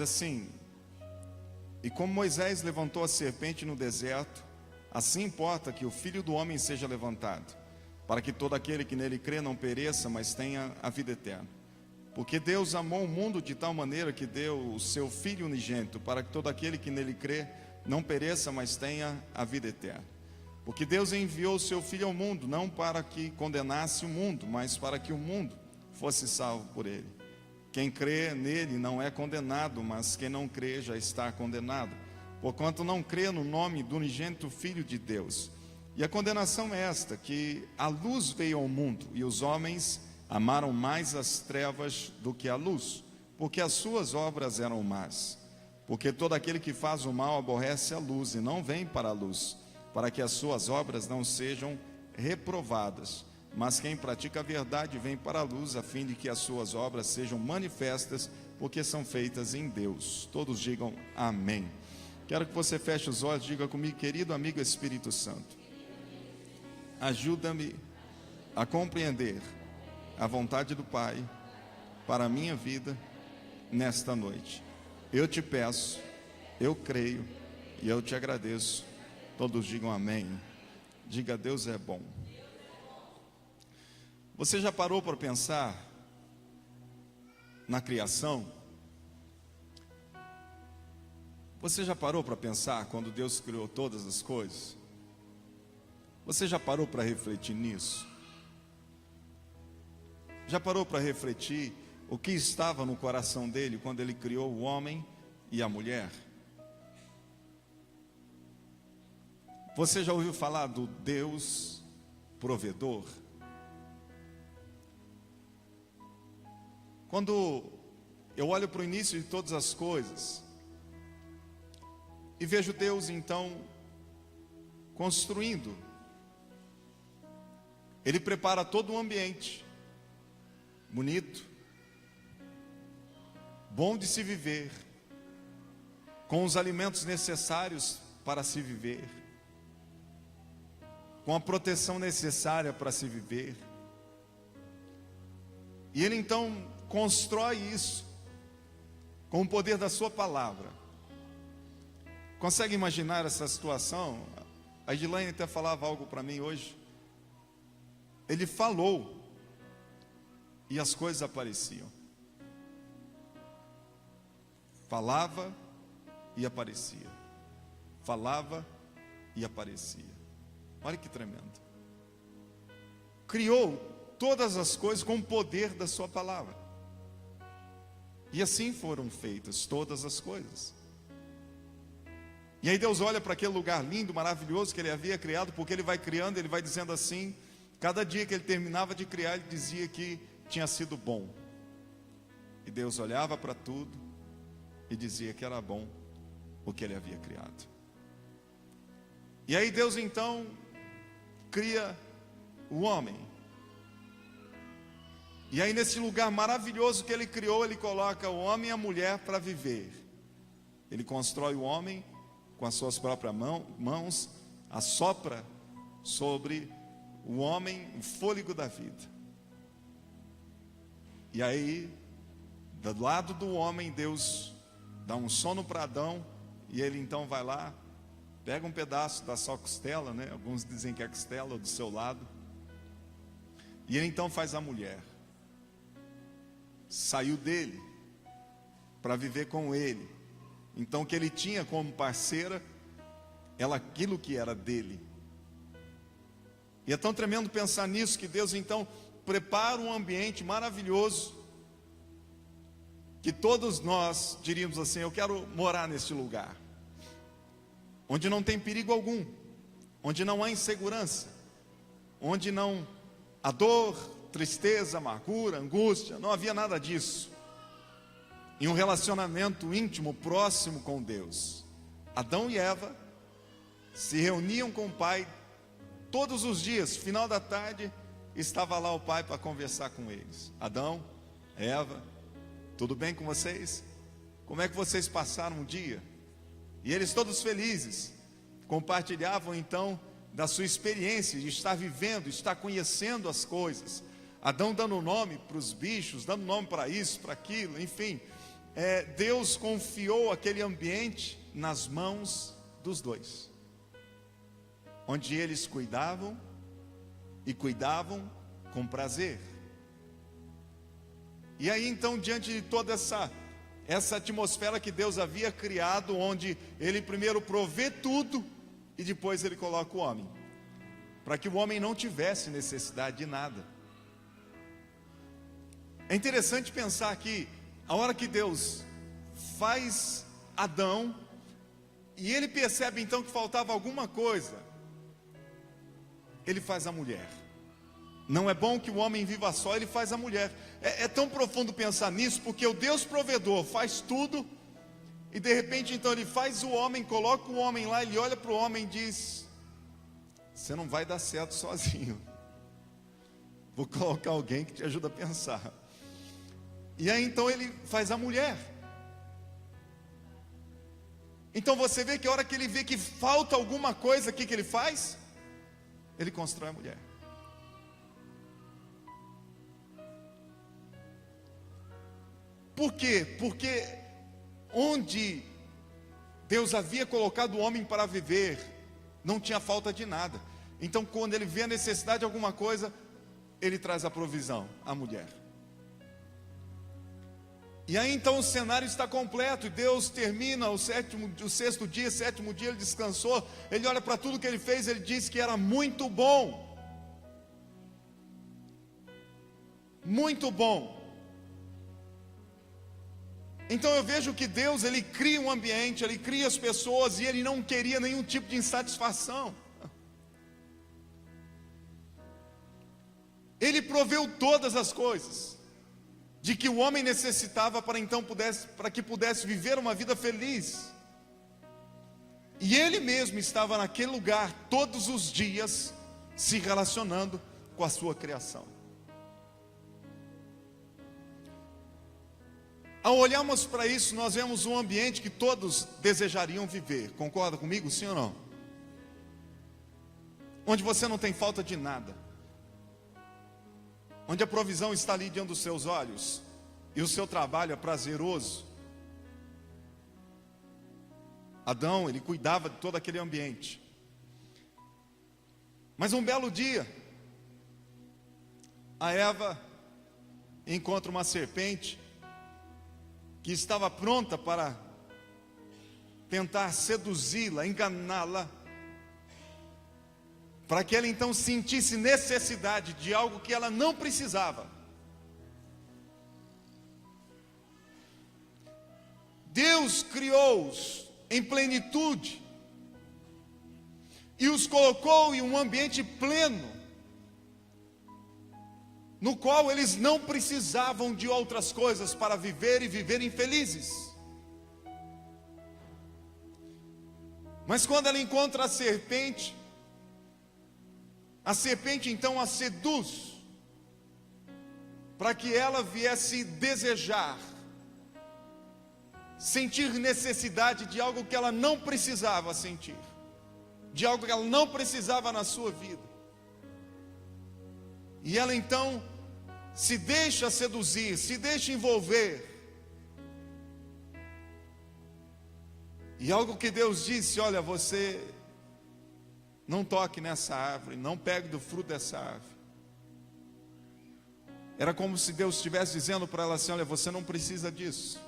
Diz assim: e como Moisés levantou a serpente no deserto, assim importa que o Filho do Homem seja levantado, para que todo aquele que nele crê não pereça, mas tenha a vida eterna. Porque Deus amou o mundo de tal maneira que deu o seu Filho unigênito, para que todo aquele que nele crê não pereça, mas tenha a vida eterna. Porque Deus enviou o seu Filho ao mundo, não para que condenasse o mundo, mas para que o mundo fosse salvo por ele. Quem crê nele não é condenado, mas quem não crê já está condenado, porquanto não crê no nome do unigênito Filho de Deus. E a condenação é esta, que a luz veio ao mundo, e os homens amaram mais as trevas do que a luz, porque as suas obras eram más. Porque todo aquele que faz o mal aborrece a luz, e não vem para a luz, para que as suas obras não sejam reprovadas. Mas quem pratica a verdade vem para a luz, a fim de que as suas obras sejam manifestas, porque são feitas em Deus. Todos digam amém. Quero que você feche os olhos, diga comigo: querido amigo Espírito Santo, ajuda-me a compreender a vontade do Pai para a minha vida nesta noite. Eu te peço, eu creio e eu te agradeço. Todos digam amém. Diga: Deus é bom. Você já parou para pensar na criação? Você já parou para pensar quando Deus criou todas as coisas? Você já parou para refletir nisso? Já parou para refletir o que estava no coração dele quando ele criou o homem e a mulher? Você já ouviu falar do Deus provedor? Quando eu olho para o início de todas as coisas e vejo Deus então construindo, Ele prepara todo o ambiente bonito, bom de se viver, com os alimentos necessários para se viver, com a proteção necessária para se viver. E Ele então constrói isso com o poder da sua palavra. Consegue imaginar essa situação? A Edilane até falava algo para mim hoje. Ele falou e as coisas apareciam. Falava e aparecia. Falava e aparecia. Olha que tremendo. Criou todas as coisas com o poder da sua palavra. E assim foram feitas todas as coisas. E aí Deus olha para aquele lugar lindo, maravilhoso que Ele havia criado, porque Ele vai criando, Ele vai dizendo assim. Cada dia que Ele terminava de criar, Ele dizia que tinha sido bom. E Deus olhava para tudo e dizia que era bom o que Ele havia criado. E aí Deus então cria o homem. E aí nesse lugar maravilhoso que Ele criou, Ele coloca o homem e a mulher para viver. Ele constrói o homem com as suas próprias mãos, assopra sobre o homem o fôlego da vida. E aí, do lado do homem, Deus dá um sono para Adão, e ele então vai lá, pega um pedaço da sua costela, né? Alguns dizem que é a costela do seu lado, e ele então faz a mulher. Saiu dele para viver com ele. Então o que ele tinha como parceira, ela aquilo que era dele. E é tão tremendo pensar nisso, que Deus então prepara um ambiente maravilhoso, que todos nós diríamos assim: eu quero morar neste lugar, onde não tem perigo algum, onde não há insegurança, onde não há dor, tristeza, amargura, angústia, não havia nada disso. Em um relacionamento íntimo, próximo com Deus. Adão e Eva se reuniam com o Pai todos os dias, final da tarde, estava lá o Pai para conversar com eles. Adão, Eva, tudo bem com vocês? Como é que vocês passaram o dia? E eles todos felizes, compartilhavam então da sua experiência de estar vivendo, estar conhecendo as coisas. Adão dando nome para os bichos, dando nome para isso, para aquilo, enfim. Deus confiou aquele ambiente nas mãos dos dois, onde eles cuidavam e cuidavam com prazer. E aí então, diante de toda essa atmosfera que Deus havia criado, onde Ele primeiro provê tudo e depois Ele coloca o homem, para que o homem não tivesse necessidade de nada. É interessante pensar que a hora que Deus faz Adão, e ele percebe então que faltava alguma coisa, ele faz a mulher. Não é bom que o homem viva só, ele faz a mulher. É tão profundo pensar nisso, porque o Deus provedor faz tudo, e de repente então ele faz o homem, coloca o homem lá, ele olha para o homem e diz: você não vai dar certo sozinho, vou colocar alguém que te ajuda a pensar. E aí então ele faz a mulher. Então você vê que a hora que ele vê que falta alguma coisa, o que ele faz? Ele constrói a mulher. Por quê? Porque onde Deus havia colocado o homem para viver, não tinha falta de nada. Então quando ele vê a necessidade de alguma coisa, ele traz a provisão, a mulher. E aí então o cenário está completo, e Deus termina o sexto dia, sétimo dia, ele descansou, ele olha para tudo que ele fez, ele diz que era muito bom. Muito bom. Então eu vejo que Deus, ele cria um ambiente, ele cria as pessoas, e ele não queria nenhum tipo de insatisfação. Ele proveu todas as coisas de que o homem necessitava para que pudesse viver uma vida feliz. E ele mesmo estava naquele lugar todos os dias, se relacionando com a sua criação. Ao olharmos para isso, nós vemos um ambiente que todos desejariam viver. Concorda comigo, sim ou não? Onde você não tem falta de nada, onde a provisão está ali diante dos seus olhos, e o seu trabalho é prazeroso. Adão, ele cuidava de todo aquele ambiente. Mas um belo dia, a Eva encontra uma serpente que estava pronta para tentar seduzi-la, enganá-la, para que ela então sentisse necessidade de algo que ela não precisava. Deus criou-os em plenitude e os colocou em um ambiente pleno, no qual eles não precisavam de outras coisas para viver e viverem felizes. Mas quando ela encontra a serpente então a seduz, para que ela viesse desejar, sentir necessidade de algo que ela não precisava sentir, de algo que ela não precisava na sua vida. E ela então se deixa seduzir, se deixa envolver. E algo que Deus disse: olha, você não toque nessa árvore, não pegue do fruto dessa árvore. Era como se Deus estivesse dizendo para ela assim: olha, você não precisa disso.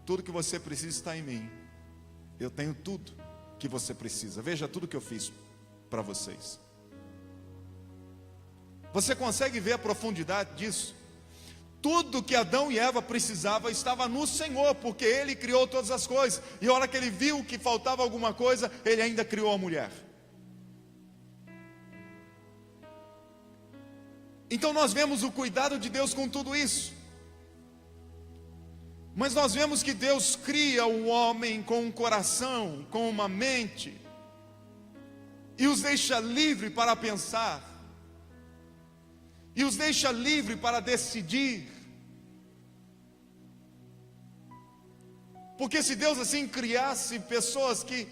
Tudo que você precisa está em mim. Eu tenho tudo que você precisa. Veja tudo que eu fiz para vocês. Você consegue ver a profundidade disso? Tudo que Adão e Eva precisavam estava no Senhor, porque Ele criou todas as coisas. E a hora que Ele viu que faltava alguma coisa, Ele ainda criou a mulher. Então nós vemos o cuidado de Deus com tudo isso. Mas nós vemos que Deus cria o homem com um coração, com uma mente, e os deixa livre para pensar, e os deixa livre para decidir. Porque se Deus assim criasse pessoas que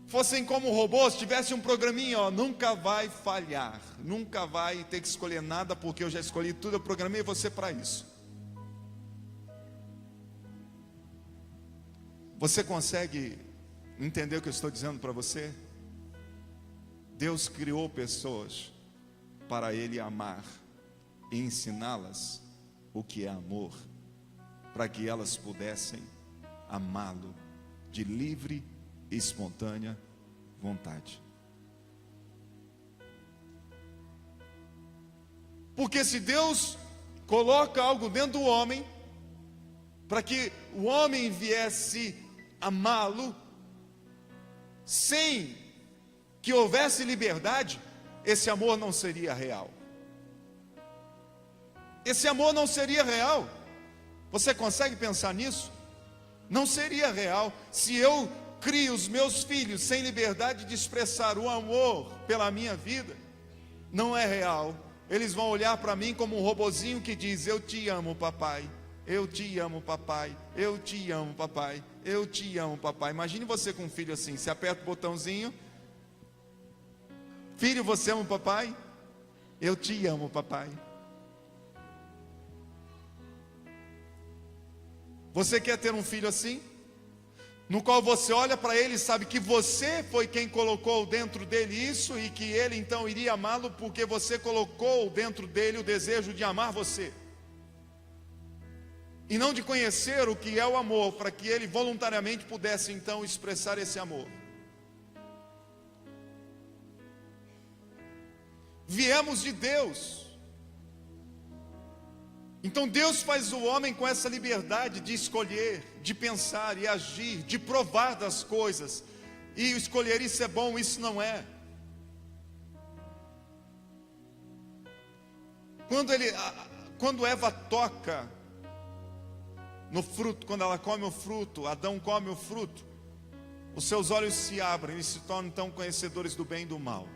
fossem como robôs, tivessem um programinha, ó, nunca vai falhar, nunca vai ter que escolher nada, porque eu já escolhi tudo, eu programei você para isso. Você consegue entender o que eu estou dizendo para você? Deus criou pessoas para Ele amar e ensiná-las o que é amor, para que elas pudessem amá-lo de livre e espontânea vontade. Porque se Deus coloca algo dentro do homem, para que o homem viesse amá-lo, sem que houvesse liberdade, esse amor não seria real. Esse amor não seria real. Você consegue pensar nisso? Não seria real. Se eu crio os meus filhos sem liberdade de expressar o amor pela minha vida, não é real. Eles vão olhar para mim como um robozinho que diz: eu te amo, papai. Eu te amo, papai. Eu te amo, papai. Eu te amo, papai. Imagine você com um filho assim. Você aperta o botãozinho: filho, você ama o papai? Eu te amo, papai. Você quer ter um filho assim? No qual você olha para ele e sabe que você foi quem colocou dentro dele isso, e que ele então iria amá-lo porque você colocou dentro dele o desejo de amar você, e não de conhecer o que é o amor, para que ele voluntariamente pudesse então expressar esse amor. Viemos de Deus. Então Deus faz o homem com essa liberdade de escolher, de pensar e agir, de provar das coisas, e escolher: isso é bom, isso não é. Quando Eva toca no fruto, quando ela come o fruto, Adão come o fruto, os seus olhos se abrem e se tornam então conhecedores do bem e do mal.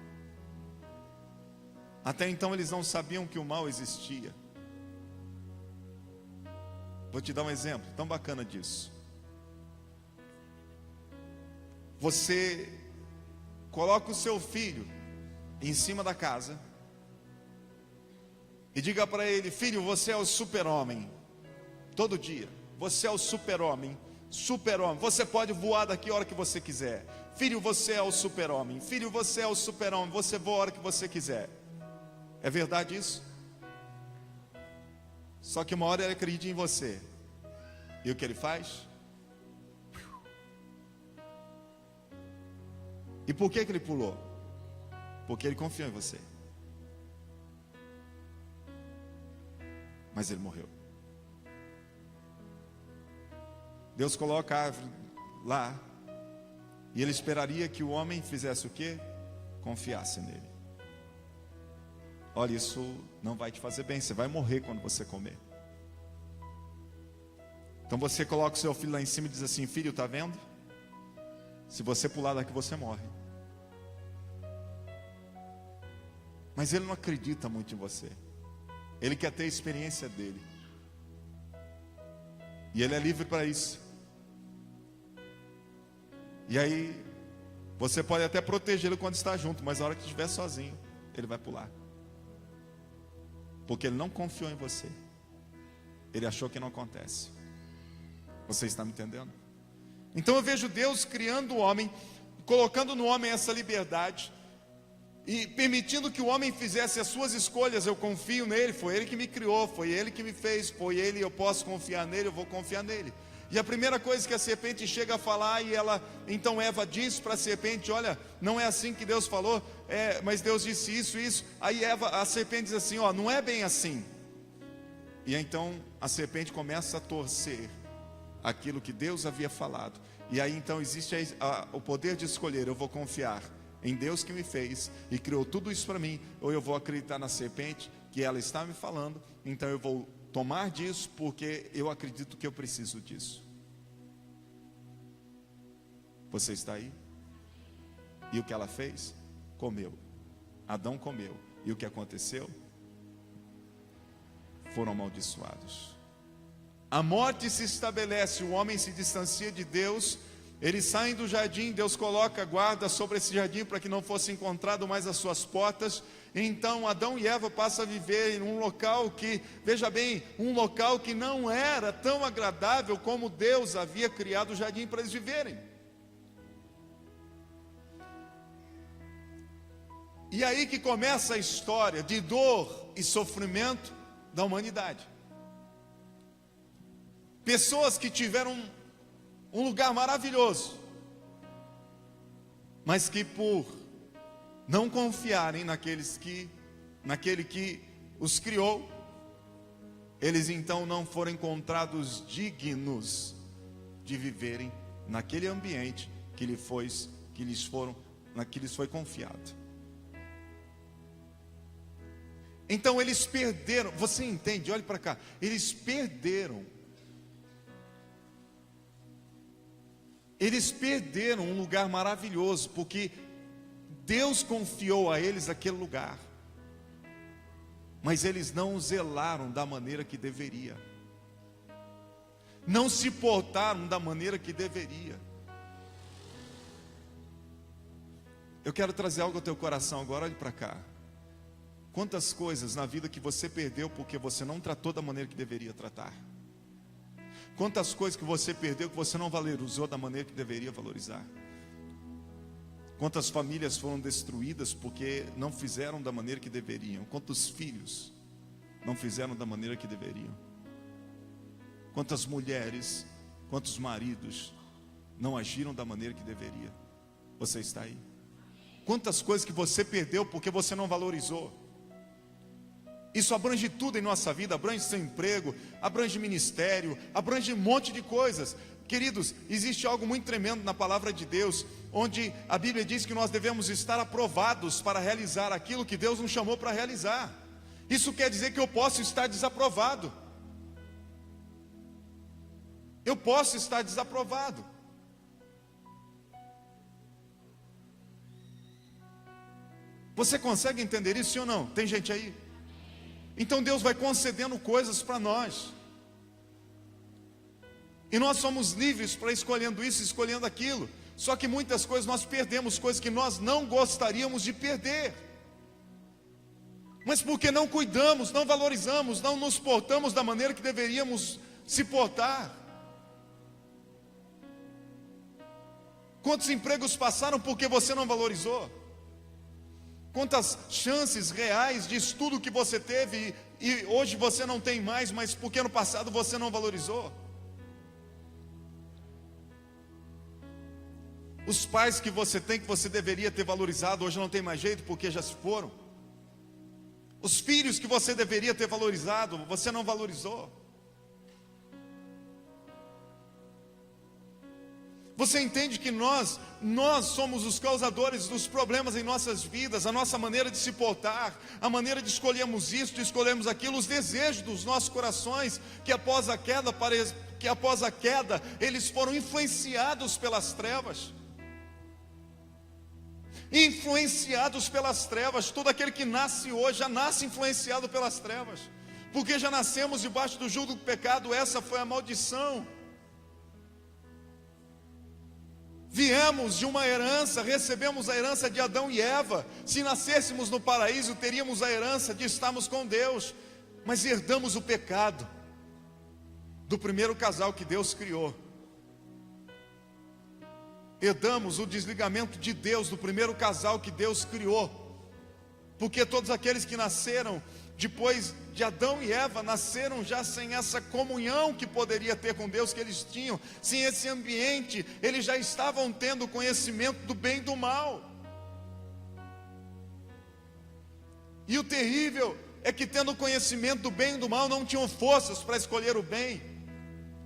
Até então eles não sabiam que o mal existia. Vou te dar um exemplo tão bacana disso. Você coloca o seu filho em cima da casa e diga para ele: filho, você é o super-homem. Todo dia, você é o super-homem. Super-homem, você pode voar daqui a hora que você quiser. Filho, você é o super-homem. Filho, você é o super-homem. Você voa a hora que você quiser. É verdade isso? Só que uma hora ele acredita em você. E o que ele faz? E por que ele pulou? Porque ele confiou em você. Mas ele morreu. Deus coloca a árvore lá, e ele esperaria que o homem fizesse o quê? Confiasse nele. Olha, isso não vai te fazer bem, você vai morrer quando você comer. Então você coloca o seu filho lá em cima e diz assim: filho, está vendo? Se você pular daqui, você morre. Mas ele não acredita muito em você. Ele quer ter a experiência dele. E ele é livre para isso. E aí, você pode até protegê-lo quando está junto, mas na hora que estiver sozinho, ele vai pular. Porque ele não confiou em você. Ele achou que não acontece. Você está me entendendo? Então eu vejo Deus criando o homem, colocando no homem essa liberdade, e permitindo que o homem fizesse as suas escolhas. Eu confio nele, foi ele que me criou, foi ele que me fez, foi ele, eu posso confiar nele, eu vou confiar nele. E a primeira coisa que a serpente chega a falar, e então Eva diz para a serpente: olha, não é assim que Deus falou, mas Deus disse isso, isso. Aí a serpente diz assim: ó, não é bem assim. E então a serpente começa a torcer aquilo que Deus havia falado. E aí então existe o poder de escolher: eu vou confiar em Deus que me fez e criou tudo isso para mim, ou eu vou acreditar na serpente, que ela está me falando, então eu vou tomar disso porque eu acredito que eu preciso disso. Você está aí? E o que ela fez? Comeu. Adão comeu. E o que aconteceu? Foram amaldiçoados. A morte se estabelece, o homem se distancia de Deus, Eles saem do jardim, Deus coloca guarda sobre esse jardim para que não fosse encontrado mais as suas portas. Então Adão e Eva passam a viver em um local que, veja bem, um local que não era tão agradável como Deus havia criado o jardim para eles viverem. E aí que começa a história de dor e sofrimento da humanidade. Pessoas que tiveram um lugar maravilhoso, mas que por não confiarem naquele que os criou, eles então não foram encontrados dignos de viverem naquele ambiente que lhes foi confiado. Então eles perderam, você entende? Olhe para cá, eles perderam um lugar maravilhoso, porque Deus confiou a eles aquele lugar, mas eles não zelaram da maneira que deveria, não se portaram da maneira que deveria. Eu quero trazer algo ao teu coração agora, olhe para cá. Quantas coisas na vida que você perdeu porque você não tratou da maneira que deveria tratar? Quantas coisas que você perdeu que você não valorizou da maneira que deveria valorizar? Quantas famílias foram destruídas porque não fizeram da maneira que deveriam? Quantos filhos não fizeram da maneira que deveriam? Quantas mulheres, quantos maridos não agiram da maneira que deveria? Você está aí? Quantas coisas que você perdeu porque você não valorizou? Isso abrange tudo em nossa vida, abrange seu emprego, abrange ministério, abrange um monte de coisas. Queridos, existe algo muito tremendo na palavra de Deus, onde a Bíblia diz que nós devemos estar aprovados para realizar aquilo que Deus nos chamou para realizar. Isso quer dizer que eu posso estar desaprovado. Eu posso estar desaprovado. Você consegue entender isso, sim ou não? Tem gente aí? Então Deus vai concedendo coisas para nós, e nós somos livres para escolhendo isso, escolhendo aquilo. Só que muitas coisas nós perdemos, coisas que nós não gostaríamos de perder, mas porque não cuidamos, não valorizamos, não nos portamos da maneira que deveríamos se portar. Quantos empregos passaram porque você não valorizou? Quantas chances reais de estudo que você teve e hoje você não tem mais, mas porque no passado você não valorizou? Os pais que você tem, que você deveria ter valorizado, hoje não tem mais jeito porque já se foram. Os filhos que você deveria ter valorizado, você não valorizou. Você entende que nós somos os causadores dos problemas em nossas vidas, a nossa maneira de se portar, a maneira de escolhermos isto, escolhermos aquilo, os desejos dos nossos corações, que após a queda, eles foram influenciados pelas trevas. Influenciados pelas trevas. Todo aquele que nasce hoje já nasce influenciado pelas trevas, porque já nascemos debaixo do jugo do pecado. Essa foi a maldição. Viemos de uma herança, recebemos a herança de Adão e Eva. Se nascêssemos no paraíso, teríamos a herança de estarmos com Deus, mas herdamos o pecado do primeiro casal que Deus criou. Herdamos o desligamento de Deus do primeiro casal que Deus criou, porque todos aqueles que nasceram depois de Adão e Eva nasceram já sem essa comunhão que poderia ter com Deus, que eles tinham, sem esse ambiente. Eles já estavam tendo conhecimento do bem e do mal. E o terrível é que, tendo conhecimento do bem e do mal, não tinham forças para escolher o bem,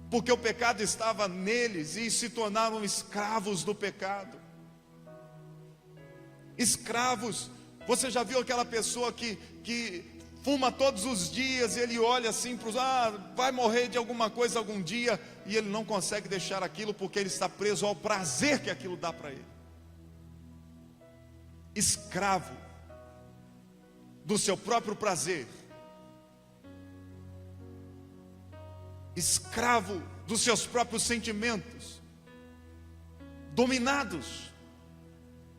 porque o pecado estava neles e se tornaram escravos do pecado. Escravos. Você já viu aquela pessoa que fuma todos os dias, e ele olha assim para os, vai morrer de alguma coisa algum dia, e ele não consegue deixar aquilo, porque ele está preso ao prazer que aquilo dá para ele. Escravo do seu próprio prazer, escravo dos seus próprios sentimentos. dominados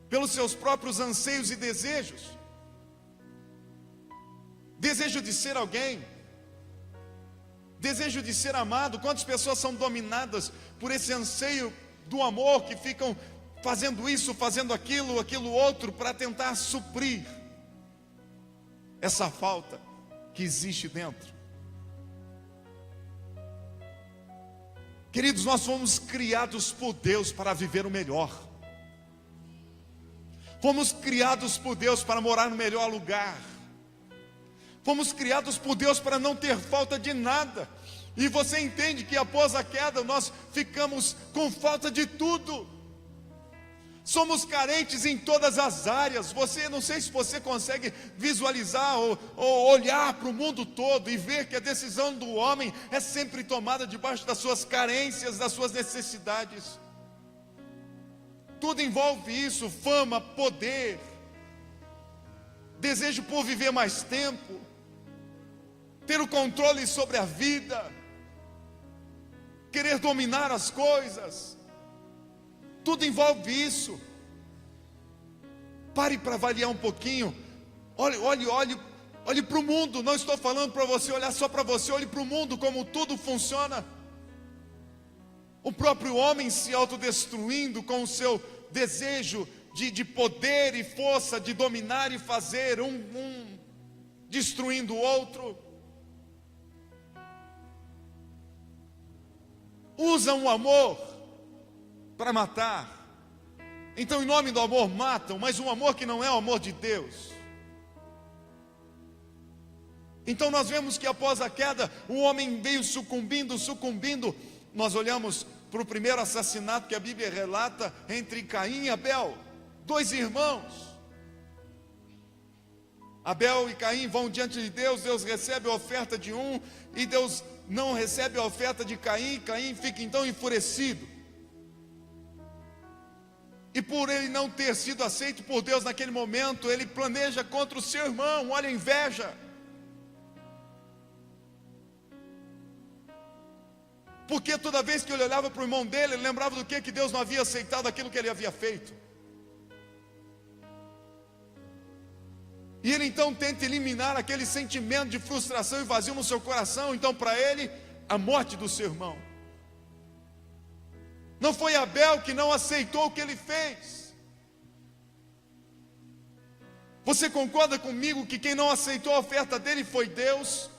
pelos seus próprios anseios e desejos. Desejo de ser alguém, desejo de ser amado. Quantas pessoas são dominadas por esse anseio do amor, que ficam fazendo isso, fazendo aquilo, aquilo outro, para tentar suprir essa falta que existe dentro. Queridos, nós fomos criados por Deus para viver o melhor. Fomos criados por Deus para morar no melhor lugar. Fomos criados por Deus para não ter falta de nada. E você entende que após a queda nós ficamos com falta de tudo. Somos carentes em todas as áreas. Não sei se você consegue visualizar ou olhar para o mundo todo e ver que a decisão do homem é sempre tomada debaixo das suas carências, das suas necessidades. Tudo envolve isso: fama, poder, desejo por viver mais tempo, ter o controle sobre a vida, querer dominar as coisas. Tudo envolve isso. Pare para avaliar um pouquinho. Olhe para o mundo. Não estou falando para você olhar só para você. Olhe para o mundo, como tudo funciona. O próprio homem se autodestruindo com o seu desejo de poder e força, de dominar e fazer, um destruindo o outro. Usam o amor para matar. Então, em nome do amor matam, mas um amor que não é o amor de Deus. Então nós vemos que após a queda, o homem veio sucumbindo. Nós olhamos para o primeiro assassinato que a Bíblia relata entre Caim e Abel, dois irmãos. Abel e Caim vão diante de Deus, Deus recebe a oferta de um e Deus não recebe a oferta de Caim. Caim fica então enfurecido. E por ele não ter sido aceito por Deus naquele momento, ele planeja contra o seu irmão. Olha a inveja. Porque toda vez que ele olhava para o irmão dele, ele lembrava do que Deus não havia aceitado aquilo que ele havia feito. E ele então tenta eliminar aquele sentimento de frustração e vazio no seu coração. Então para ele, a morte do seu irmão. Não foi Abel que não aceitou o que ele fez. Você concorda comigo que quem não aceitou a oferta dele foi Deus?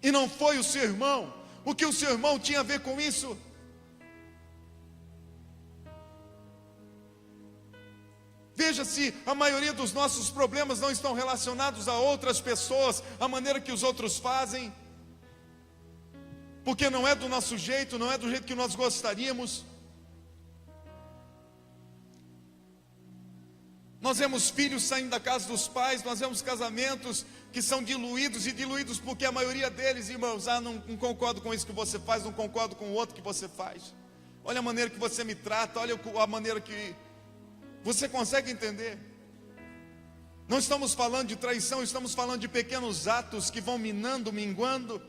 E não foi o seu irmão? O que o seu irmão tinha a ver com isso? Veja se a maioria dos nossos problemas não estão relacionados a outras pessoas, a maneira que os outros fazem, porque não é do nosso jeito, não é do jeito que nós gostaríamos. Nós vemos filhos saindo da casa dos pais, nós vemos casamentos que são diluídos porque a maioria deles, irmãos, não concordo com isso que você faz, não concordo com o outro que você faz. Olha a maneira que você me trata, olha a maneira que... Você consegue entender? Não estamos falando de traição, estamos falando de pequenos atos que vão minguando.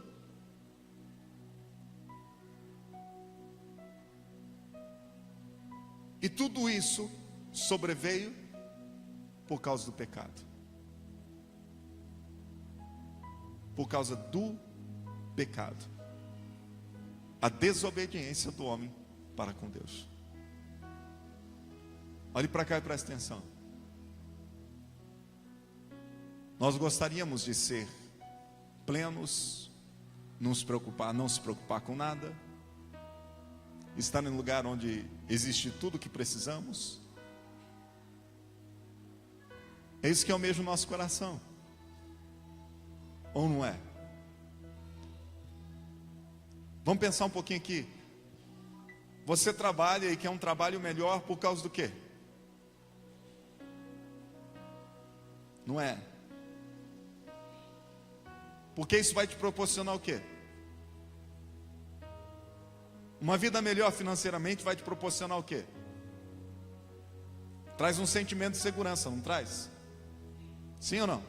E tudo isso sobreveio por causa do pecado. Por causa do pecado. A desobediência do homem para com Deus. Olhe para cá e preste atenção. Nós gostaríamos de ser plenos, não se preocupar com nada, estar em um lugar onde existe tudo o que precisamos. É isso que almeja o nosso coração, ou não é? Vamos pensar um pouquinho aqui. Você trabalha e quer um trabalho melhor por causa do quê? Não é? Porque isso vai te proporcionar o quê? Uma vida melhor financeiramente vai te proporcionar o quê? Traz um sentimento de segurança, não traz? Sim ou não?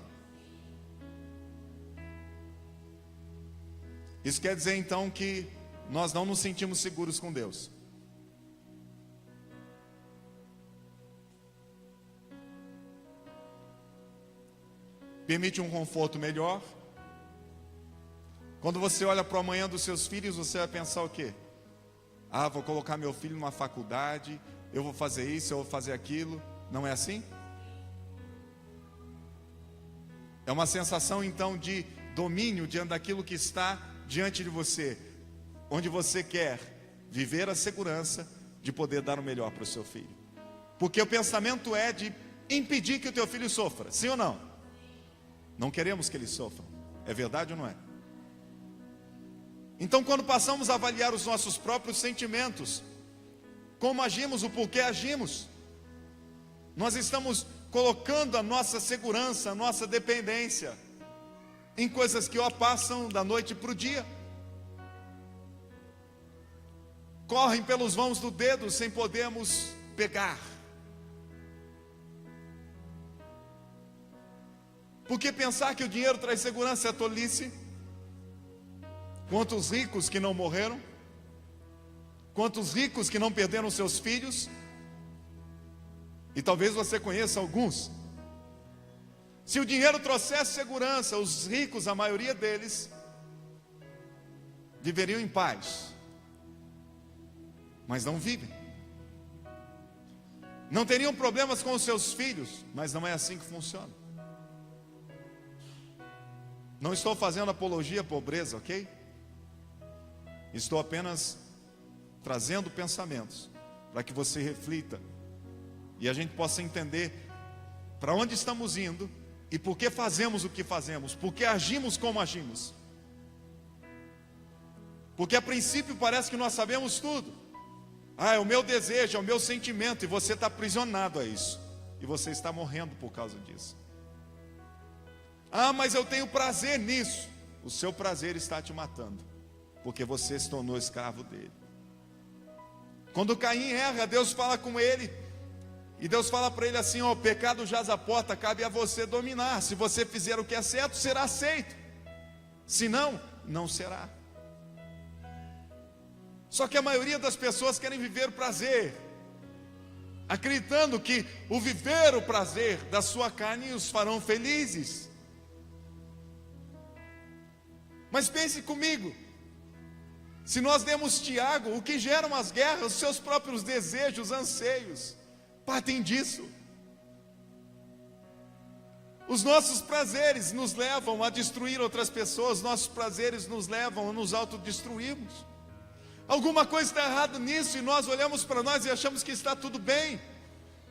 Isso quer dizer então que nós não nos sentimos seguros com Deus. permite um conforto melhor. Quando você olha para o amanhã dos seus filhos, você vai pensar o quê? Ah, vou colocar meu filho numa faculdade, eu vou fazer isso, eu vou fazer aquilo. Não é assim? É uma sensação então de domínio diante daquilo que está diante de você, onde você quer viver a segurança de poder dar o melhor para o seu filho. Porque o pensamento é de impedir que o teu filho sofra, sim ou não? Não queremos que ele sofra, é verdade ou não é? Então, quando passamos a avaliar os nossos próprios sentimentos, como agimos, o porquê agimos, nós estamos colocando a nossa segurança, a nossa dependência em coisas que passam da noite para o dia, correm pelos vãos do dedo sem podermos pegar. Porque pensar que o dinheiro traz segurança é tolice. Quantos ricos que não morreram, quantos ricos que não perderam seus filhos, e talvez você conheça alguns. Se o dinheiro trouxesse segurança, os ricos, a maioria deles, viveriam em paz, mas não vivem. Não teriam problemas com os seus filhos, mas não é assim que funciona. Não estou fazendo apologia à pobreza, ok? Estou apenas trazendo pensamentos para que você reflita e a gente possa entender para onde estamos indo e por que fazemos o que fazemos, por que agimos como agimos. Porque a princípio parece que nós sabemos tudo. Ah, é o meu desejo, é o meu sentimento, e você está aprisionado a isso, e você está morrendo por causa disso. Ah, mas eu tenho prazer nisso. O seu prazer está te matando, porque você se tornou escravo dele. Quando Caim erra, Deus fala com ele, e Deus fala para ele assim: ó, o pecado jaz à porta, cabe a você dominar. Se você fizer o que é certo, será aceito, se não, não será. Só que a maioria das pessoas querem viver o prazer, acreditando que o viver o prazer da sua carne os farão felizes. Mas pense comigo, se nós demos Tiago, o que geram as guerras, os seus próprios desejos, anseios, partem disso. Os nossos prazeres nos levam a destruir outras pessoas, nossos prazeres nos levam a nos autodestruirmos. Alguma coisa está errada nisso, e nós olhamos para nós e achamos que está tudo bem,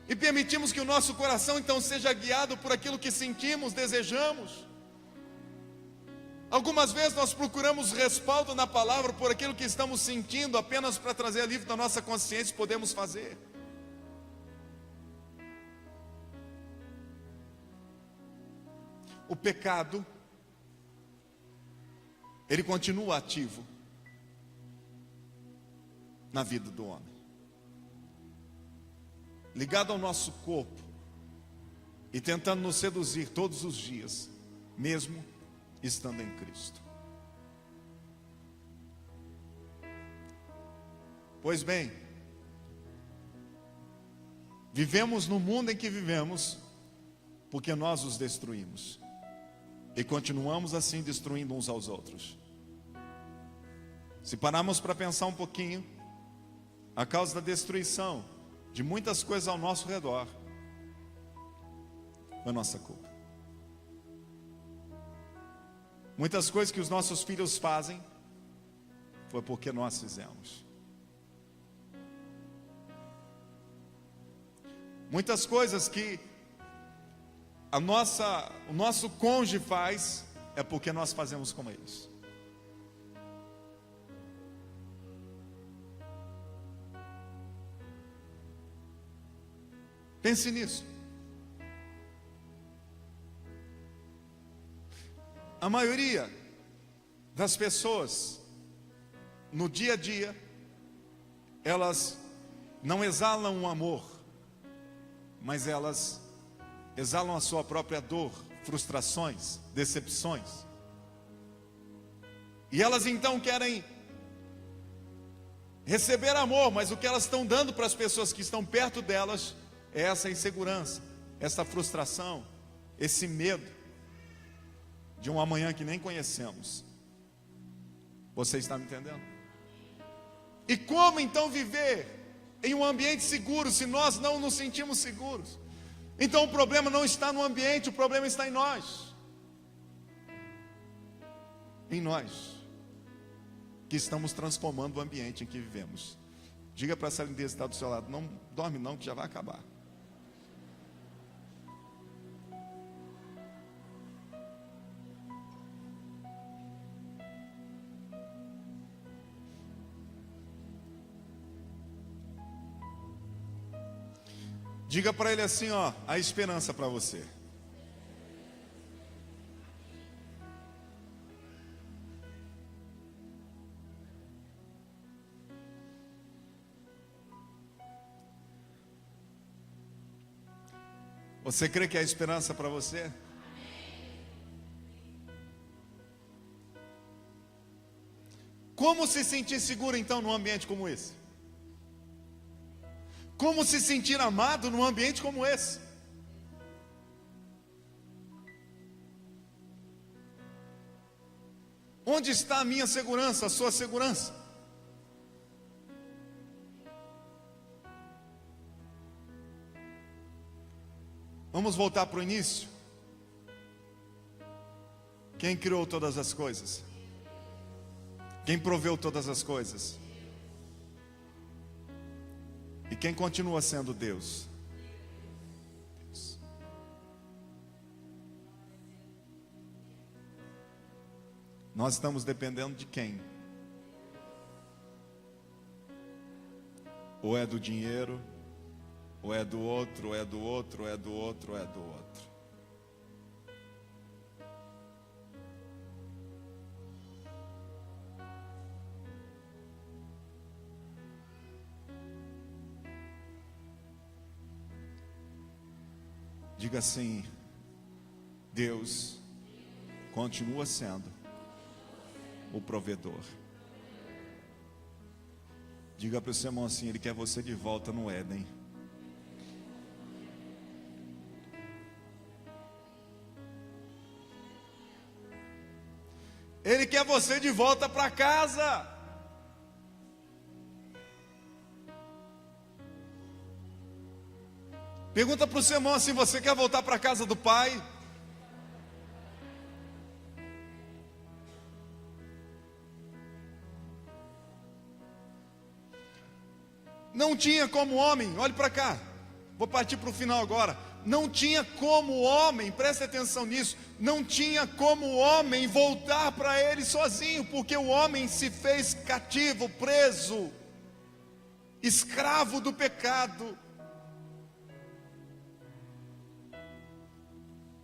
e permitimos que o nosso coração então seja guiado por aquilo que sentimos, desejamos. Algumas vezes nós procuramos respaldo na palavra por aquilo que estamos sentindo, apenas para trazer alívio da nossa consciência. Podemos fazer. O pecado, ele continua ativo na vida do homem, ligado ao nosso corpo e tentando nos seduzir todos os dias, mesmo estando em Cristo. Pois bem, vivemos no mundo em que vivemos porque nós os destruímos e continuamos assim destruindo uns aos outros. Se pararmos para pensar um pouquinho, a causa da destruição de muitas coisas ao nosso redor foi nossa culpa. Muitas coisas que os nossos filhos fazem foi porque nós fizemos. Muitas coisas que o nosso cônjuge faz é porque nós fazemos como eles. Pense nisso. A maioria das pessoas, no dia a dia, elas não exalam o amor, mas elas exalam a sua própria dor, frustrações, decepções. E elas então querem receber amor, mas o que elas estão dando para as pessoas que estão perto delas é essa insegurança, essa frustração, esse medo. de um amanhã que nem conhecemos. Você está me entendendo? E como então viver em um ambiente seguro se nós não nos sentimos seguros? Então o problema não está no ambiente, o problema está em nós. Em nós, que estamos transformando o ambiente em que vivemos. Diga para essa lindeza que está do seu lado: não dorme não, que já vai acabar. Diga para ele assim, ó, a esperança para você. Você crê que é a esperança para você? Como se sentir seguro então num ambiente como esse? Como se sentir amado num ambiente como esse? Onde está a minha segurança, a sua segurança? Vamos voltar para o início. Quem criou todas as coisas? Quem proveu todas as coisas? E quem continua sendo Deus? Deus. Nós estamos dependendo de quem? Ou é do dinheiro, ou é do outro, ou é do outro, ou é do outro, ou é do outro. Diga assim: Deus continua sendo o provedor. Diga para o seu irmão assim: Ele quer você de volta no Éden. Ele quer você de volta para casa. Pergunta para o seu irmão assim: você quer voltar para a casa do Pai? Não tinha como homem, olhe para cá, vou partir para o final agora. Não tinha como homem, preste atenção nisso, não tinha como homem voltar para ele sozinho, porque o homem se fez cativo, preso, escravo do pecado.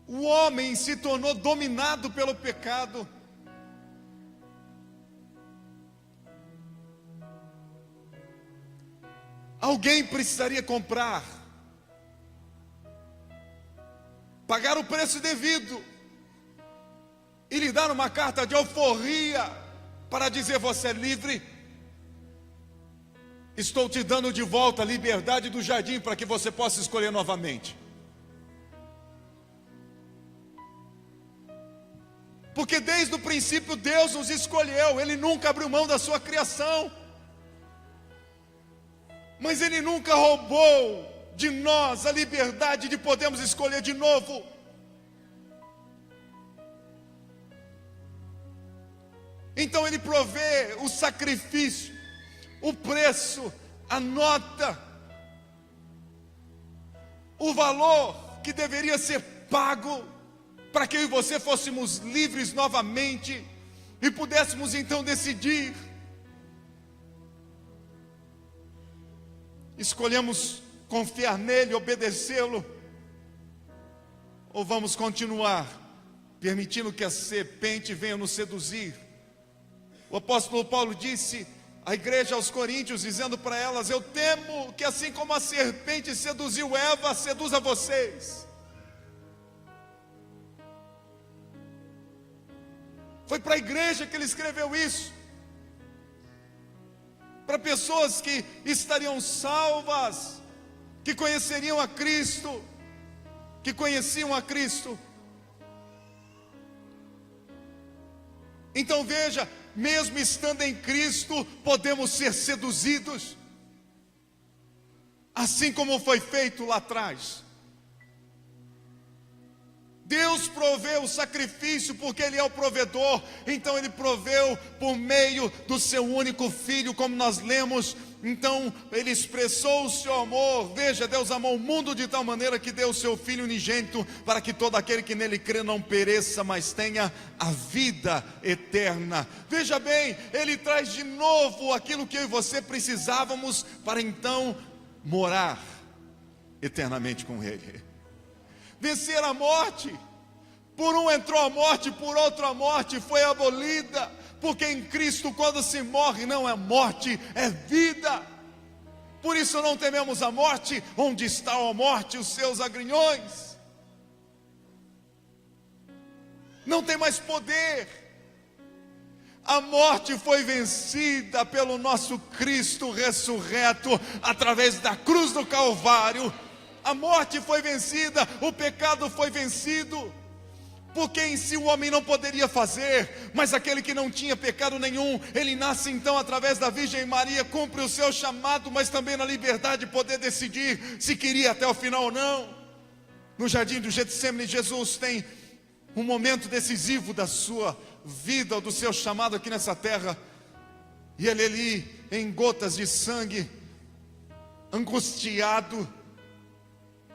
O homem se tornou dominado pelo pecado. Alguém precisaria comprar, pagar o preço devido e lhe dar uma carta de alforria para dizer: você é livre. Estou te dando de volta a liberdade do jardim para que você possa escolher novamente. Porque desde o princípio Deus nos escolheu, Ele nunca abriu mão da sua criação. Mas Ele nunca roubou de nós a liberdade de podermos escolher de novo. Então Ele provê o sacrifício, o preço, a nota, o valor que deveria ser pago para que eu e você fôssemos livres novamente e pudéssemos então decidir. Escolhemos confiar nele, obedecê-lo, ou vamos continuar permitindo que a serpente venha nos seduzir? O apóstolo Paulo disse à igreja aos Coríntios, dizendo para elas: eu temo que assim como a serpente seduziu Eva, seduza vocês. Foi para a igreja que ele escreveu isso, para pessoas que estariam salvas, que conheceriam a Cristo, que conheciam a Cristo. Então veja, mesmo estando em Cristo, podemos ser seduzidos, assim como foi feito lá atrás. Deus proveu o sacrifício porque Ele é o provedor. Então Ele proveu por meio do seu único Filho, como nós lemos. Então Ele expressou o seu amor. Veja, Deus amou o mundo de tal maneira que deu o seu Filho unigênito, para que todo aquele que nele crê não pereça, mas tenha a vida eterna. Veja bem, Ele traz de novo aquilo que eu e você precisávamos, para então morar eternamente com Ele. Vencer a morte. Por um entrou a morte, por outro a morte foi abolida. Porque em Cristo, quando se morre, não é morte, é vida. Por isso não tememos a morte. Onde está a morte, os seus agrilhões? Não tem mais poder. A morte foi vencida pelo nosso Cristo ressurreto, através da cruz do Calvário. A morte foi vencida, o pecado foi vencido, porque em si o homem não poderia fazer, mas aquele que não tinha pecado nenhum, ele nasce então através da Virgem Maria, cumpre o seu chamado, mas também na liberdade de poder decidir se queria até o final ou não. No jardim do Getsemane, Jesus tem um momento decisivo da sua vida, ou do seu chamado aqui nessa terra, e ele ali, em gotas de sangue, angustiado,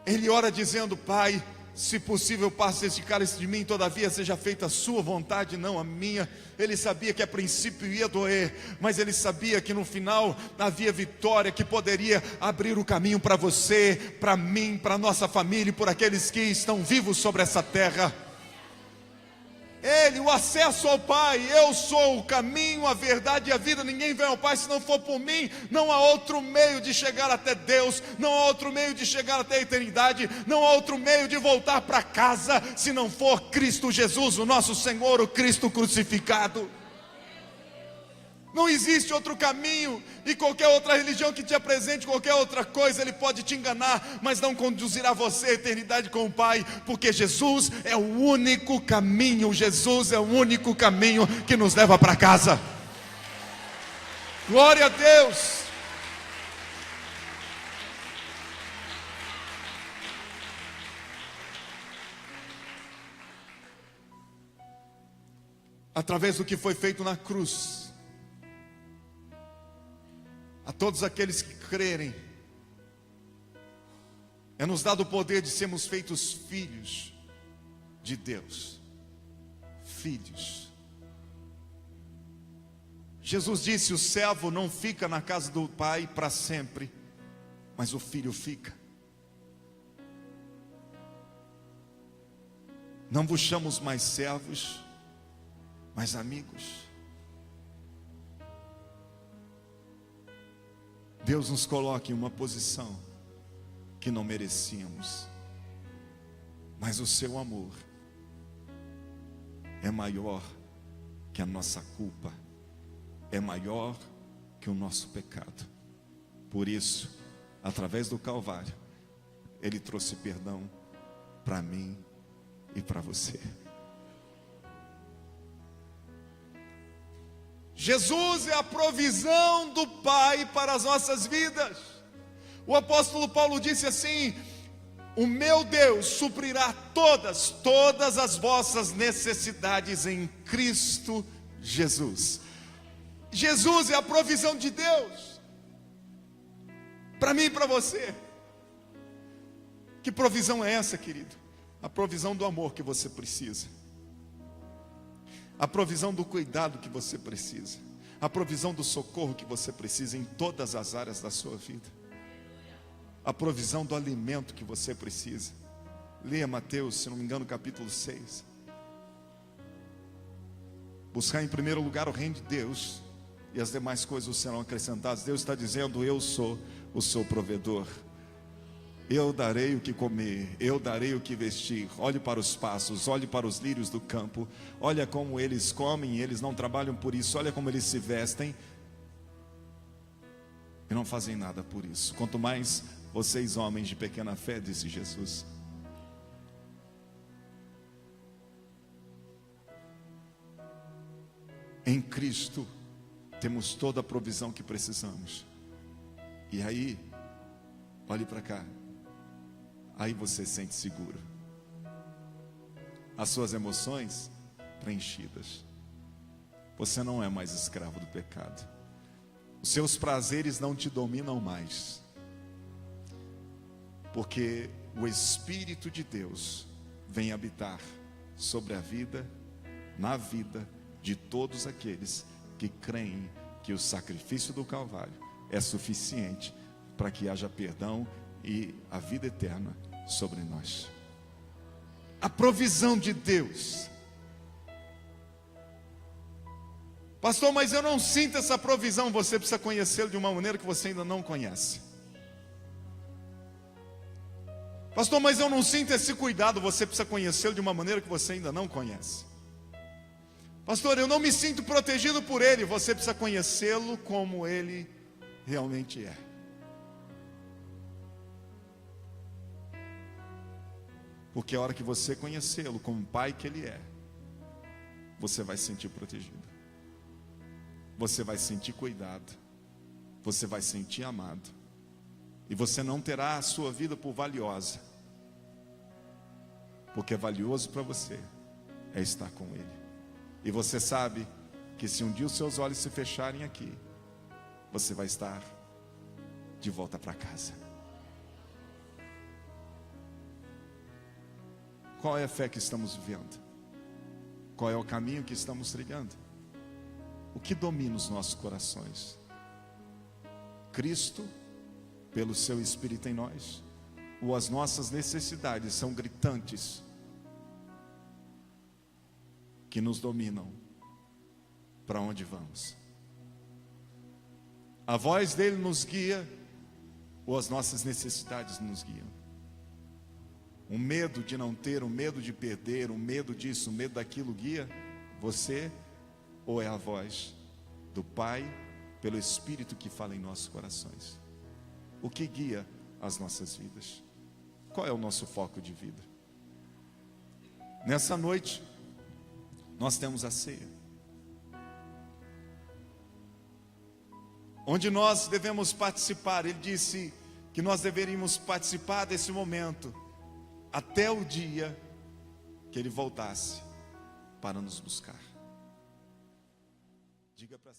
ele ora dizendo: Pai, se possível passe este cálice de mim, todavia seja feita a sua vontade, não a minha. Ele sabia que a princípio ia doer, mas ele sabia que no final havia vitória, que poderia abrir o caminho para você, para mim, para nossa família e por aqueles que estão vivos sobre essa terra. Ele, o acesso ao Pai: eu sou o caminho, a verdade e a vida, ninguém vem ao Pai se não for por mim. Não há outro meio de chegar até Deus, não há outro meio de chegar até a eternidade, não há outro meio de voltar para casa, se não for Cristo Jesus, o nosso Senhor, o Cristo crucificado. Não existe outro caminho, e qualquer outra religião que te apresente qualquer outra coisa, ele pode te enganar, mas não conduzirá você à eternidade com o Pai, porque Jesus é o único caminho. Jesus é o único caminho que nos leva para casa. Glória a Deus. Através do que foi feito na cruz, a todos aqueles que crerem, é nos dado o poder de sermos feitos filhos de Deus. Filhos. Jesus disse: o servo não fica na casa do Pai para sempre, mas o filho fica. Não vos chamamos mais servos, mas amigos. Deus nos coloca em uma posição que não merecíamos, mas o seu amor é maior que a nossa culpa, é maior que o nosso pecado. Por isso, através do Calvário, Ele trouxe perdão para mim e para você. Jesus é a provisão do Pai para as nossas vidas. O apóstolo Paulo disse assim: o meu Deus suprirá todas as vossas necessidades em Cristo Jesus. Jesus é a provisão de Deus para mim e para você. Que provisão é essa, querido? A provisão do amor que você precisa, a provisão do cuidado que você precisa, a provisão do socorro que você precisa em todas as áreas da sua vida, a provisão do alimento que você precisa. Leia Mateus, se não me engano, capítulo 6. Buscar em primeiro lugar o reino de Deus, e as demais coisas serão acrescentadas. Deus está dizendo: eu sou o seu provedor. Eu darei o que comer, eu darei o que vestir. Olhe para os passos, olhe para os lírios do campo. Olha como eles comem, eles não trabalham por isso. Olha como eles se vestem e não fazem nada por isso. Quanto mais vocês, homens de pequena fé, disse Jesus. Em Cristo temos toda a provisão que precisamos. E aí, olhe para cá. Aí você se sente seguro. As suas emoções preenchidas. Você não é mais escravo do pecado. Os seus prazeres não te dominam mais. Porque o Espírito de Deus vem habitar sobre a vida, na vida de todos aqueles que creem que o sacrifício do Calvário é suficiente para que haja perdão e a vida eterna sobre nós. A provisão de Deus. Pastor, mas eu não sinto essa provisão. Você precisa conhecê-lo de uma maneira que você ainda não conhece. Pastor, mas eu não sinto esse cuidado. Você precisa conhecê-lo de uma maneira que você ainda não conhece. Pastor, eu não me sinto protegido por Ele. Você precisa conhecê-lo como Ele realmente é. Porque a hora que você conhecê-lo como Pai que Ele é, você vai se sentir protegido. Você vai se sentir cuidado. Você vai se sentir amado. E você não terá a sua vida por valiosa. Porque é valioso para você é estar com Ele. E você sabe que se um dia os seus olhos se fecharem aqui, você vai estar de volta para casa. Qual é a fé que estamos vivendo? Qual é o caminho que estamos trilhando? O que domina os nossos corações? Cristo, pelo seu Espírito em nós, ou as nossas necessidades são gritantes, que nos dominam para onde vamos? A voz dele nos guia, ou as nossas necessidades nos guiam? O medo de não ter, o medo de perder, o medo disso, o medo daquilo guia você? Ou é a voz do Pai, pelo Espírito que fala em nossos corações? O que guia as nossas vidas? Qual é o nosso foco de vida? Nessa noite, nós temos a ceia, onde nós devemos participar. Ele disse que nós deveríamos participar desse momento até o dia que Ele voltasse para nos buscar. Diga para